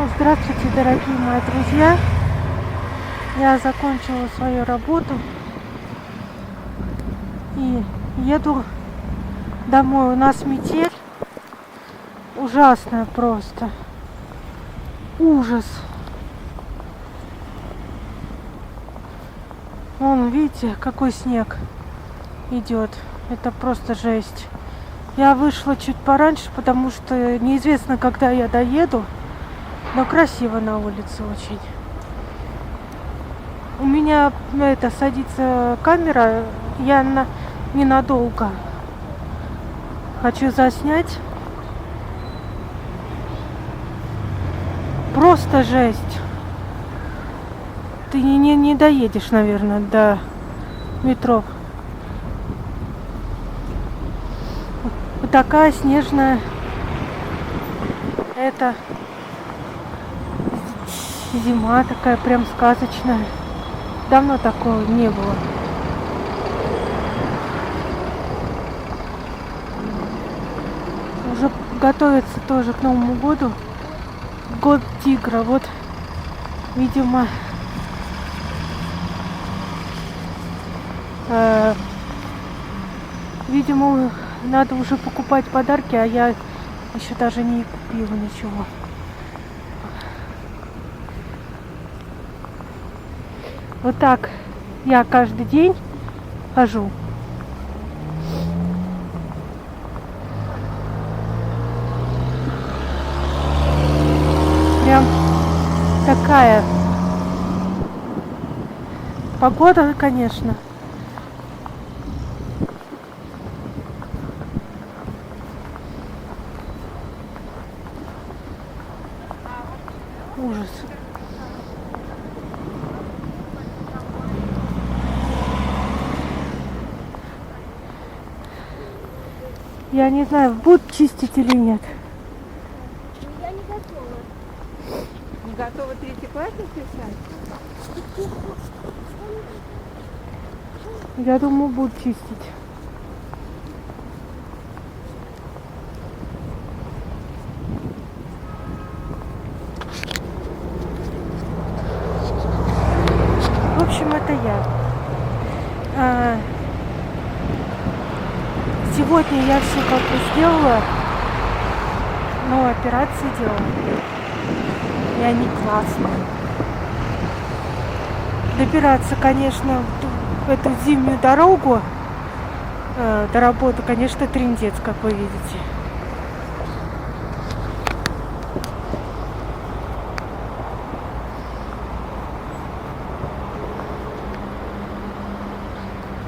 Здравствуйте, дорогие мои друзья! Я закончила свою работу и еду домой. У нас метель ужасная просто. Ужас. Вон, видите, какой снег идет. Это просто жесть. Я вышла чуть пораньше, потому что неизвестно, когда я доеду. Но красиво на улице очень. У меня садится камера, я ненадолго хочу заснять. Просто жесть. Ты не доедешь, наверное, до метро. Вот такая снежная зима такая прям сказочная. Давно такого не было. Уже готовится тоже к Новому году. Год тигра. Вот, видимо, надо уже покупать подарки, а я еще даже не купила ничего. Вот так я каждый день хожу. Прям такая погода, конечно. Ужас. Я не знаю, будут чистить или нет. Я не готова. Не готова третьеклассник писать? Я думаю, будут чистить. В общем, это я. Сегодня я все как бы сделала, но операции делала. И они классные. Добираться, конечно, в эту зимнюю дорогу до работы, конечно, трындец, как вы видите.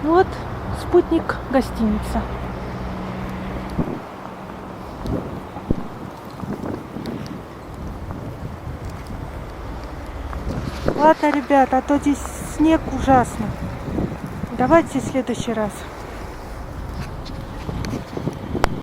Вот спутник гостиница. Ладно, ребята, а то здесь снег ужасно. Давайте в следующий раз.